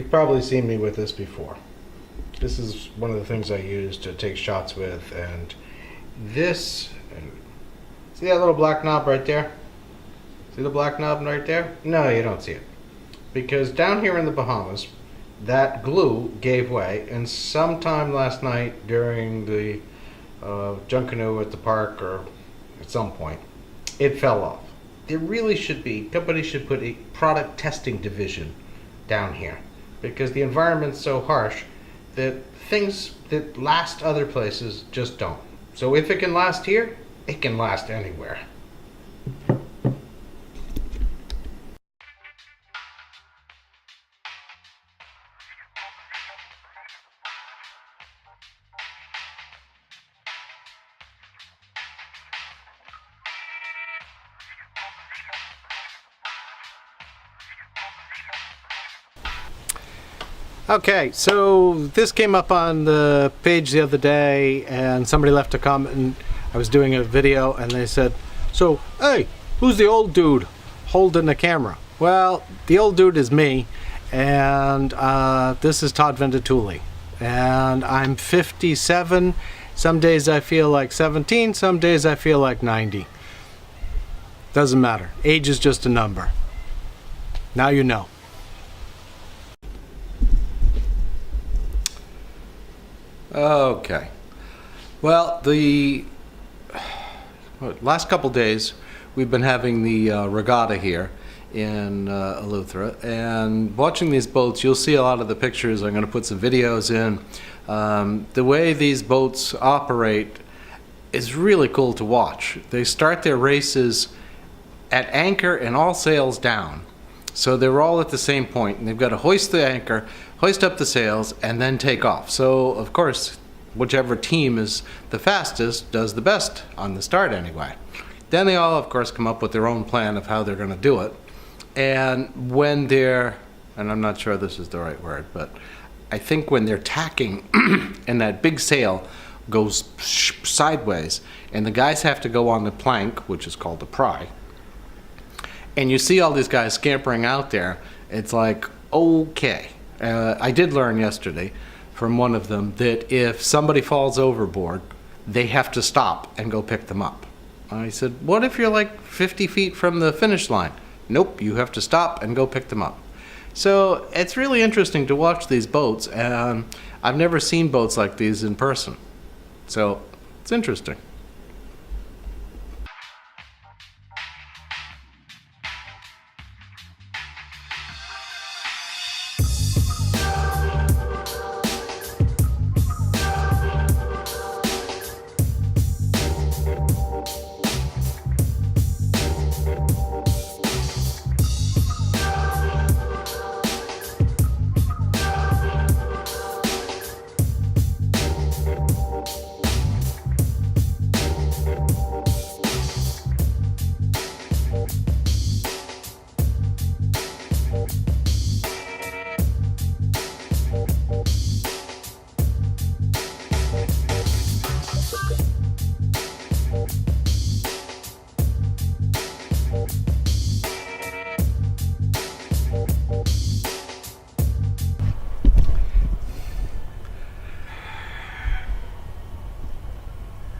You've probably seen me with this before. This is one of the things I use to take shots with, and this, see that little black knob right there? See the black knob right there? No, you don't see it. Because down here in the Bahamas, that glue gave way, and sometime last night during the Junkanoo at the park, or at some point, it fell off. There really should be, companies should put a product testing division down here, because the environment's so harsh that things that last other places just don't. So if it can last here, it can last anywhere. Okay, so this came up on the page the other day, and somebody left a comment, and I was doing a video, and they said, so, hey, who's the old dude holding the camera? Well, the old dude is me, and this is Todd Vendituoli, and I'm 57. Some days I feel like 17, some days I feel like 90. Doesn't matter. Age is just a number. Now you know. Okay, well, the last couple days we've been having the regatta here in Eleuthera, and watching these boats, you'll see a lot of the pictures. I'm going to put some videos in. The way these boats operate is really cool to watch. They start their races at anchor and all sails down. So they're all at the same point, and they've got to hoist the anchor, hoist up the sails, and then take off. So, of course, whichever team is the fastest does the best on the start anyway. Then they all, of course, come up with their own plan of how they're going to do it. And when they're, and I'm not sure this is the right word, but I think when they're tacking and that big sail goes sideways, and the guys have to go on the plank, which is called the pry, and you see all these guys scampering out there, it's like, okay. I did learn yesterday from one of them that if somebody falls overboard, they have to stop and go pick them up. I said, what if you're like 50 feet from the finish line? Nope, you have to stop and go pick them up. So it's really interesting to watch these boats, and I've never seen boats like these in person. So it's interesting.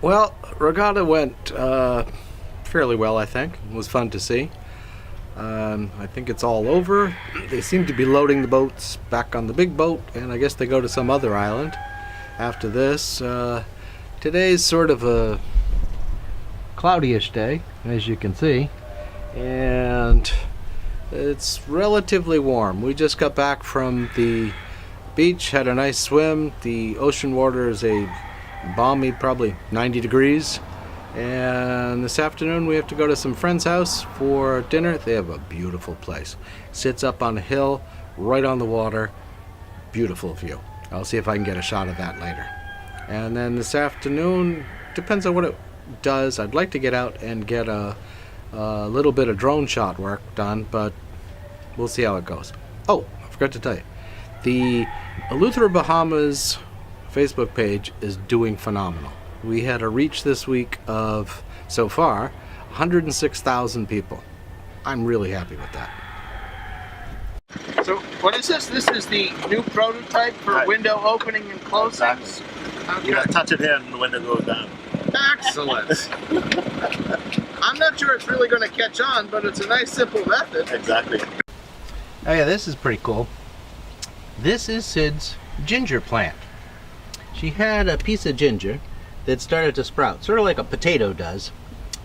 Well, regatta went fairly well, I think. It was fun to see. I think it's all over. They seem to be loading the boats back on the big boat, and I guess they go to some other island after this. Today's sort of a cloudy-ish day, as you can see, and it's relatively warm. We just got back from the beach, had a nice swim. The ocean water is a balmy, probably 90 degrees, and this afternoon we have to go to some friend's house for dinner. They have a beautiful place. Sits up on a hill right on the water. Beautiful view. I'll see if I can get a shot of that later. And then this afternoon, depends on what it does, I'd like to get out and get a little bit of drone shot work done, but we'll see how it goes. Oh, I forgot to tell you, the Eleuthera Bahamas Facebook page is doing phenomenal. We had a reach this week of, so far, 106,000 people. I'm really happy with that. So What is this? This is the new prototype for Right. window opening and closing? Exactly. Okay. You gotta touch it here and the window goes down. Excellent. I'm not sure it's really going to catch on, but it's a nice simple method. Exactly. Oh yeah, this is pretty cool. This is Sid's ginger plant. She had a piece of ginger that started to sprout, sort of like a potato does.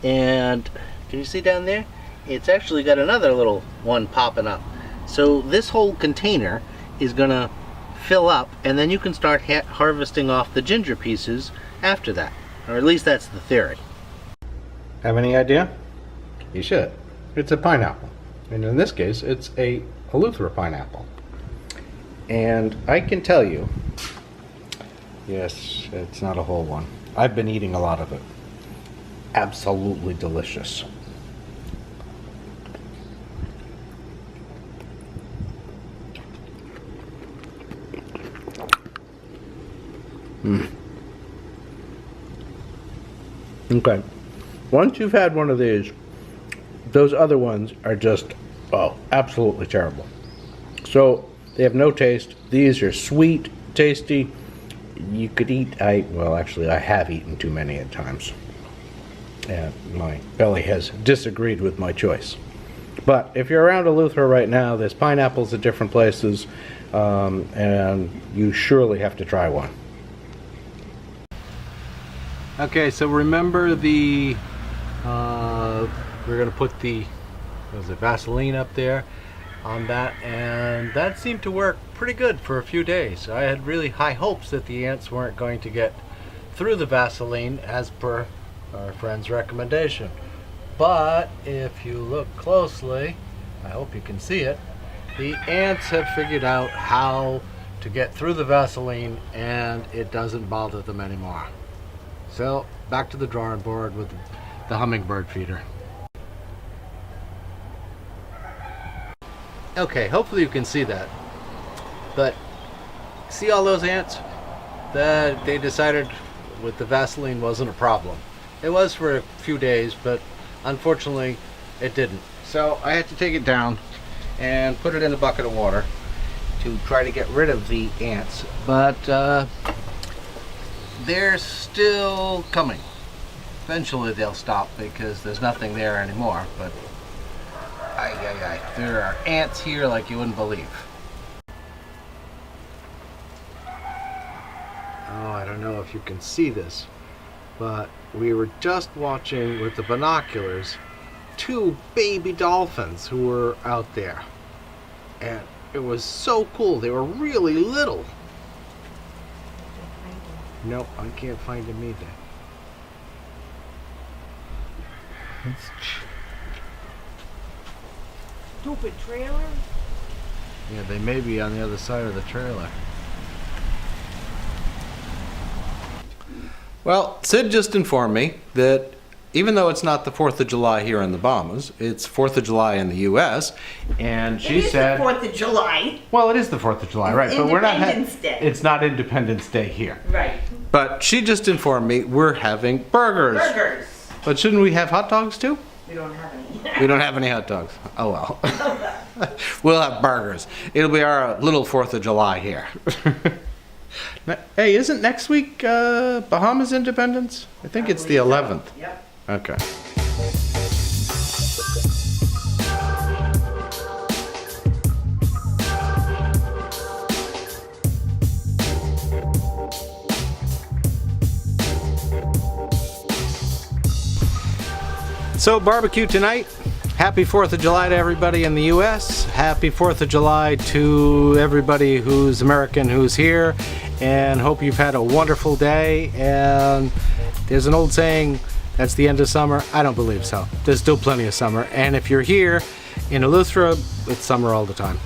And can you see down there? It's actually got another little one popping up. So this whole container is gonna fill up, and then you can start harvesting off the ginger pieces after that. Or at least that's the theory. Have any idea? You should. It's a pineapple. And in this case, it's a Eleuthera pineapple. And I can tell you, yes, it's not a whole one. I've been eating a lot of it. Absolutely delicious. Okay. Once you've had one of these, those other ones are just, oh, absolutely terrible. So they have no taste. These are sweet, tasty. You could eat, well, actually, I have eaten too many at times. And my belly has disagreed with my choice. But if you're around Eleuthera right now, there's pineapples at different places, and you surely have to try one. Okay, so remember the, we're going to put the, what was it, Vaseline up there on that, and that seemed to work pretty good for a few days. I had really high hopes that the ants weren't going to get through the Vaseline as per our friend's recommendation. But if you look closely, I hope you can see it, the ants have figured out how to get through the Vaseline, and it doesn't bother them anymore. So, back to the drawing board with the hummingbird feeder. Okay, hopefully you can see that. But, see all those ants? That they decided with the Vaseline wasn't a problem. It was for a few days, but unfortunately it didn't. So I had to take it down and put it in a bucket of water to try to get rid of the ants. But they're still coming. Eventually they'll stop because there's nothing there anymore, but there are ants here like you wouldn't believe. Oh, I don't know if you can see this, but we were just watching with the binoculars 2 baby dolphins who were out there, and it was so cool. They were really little. No, I can't find them either. Stupid trailer. Yeah, they may be on the other side of the trailer. Well, Sid just informed me that even though it's not the 4th of July here in the Bahamas, it's 4th of July in the U.S., and she said... It is the 4th of July. Well, it is the 4th of July, right, but we're not... Independence Day. It's not Independence Day here. Right. But she just informed me we're having burgers. Burgers. But shouldn't we have hot dogs too? We don't have any. We don't have any hot dogs. Oh well. We'll have burgers. It'll be our little 4th of July here. Hey, isn't next week Bahamas Independence? I think it's the 11th. Yep. Okay. So barbecue tonight. Happy 4th of July to everybody in the US. Happy 4th of July to everybody who's American who's here. And hope you've had a wonderful day. And there's an old saying, that's the end of summer. I don't believe so. There's still plenty of summer. And if you're here in Eleuthera, it's summer all the time.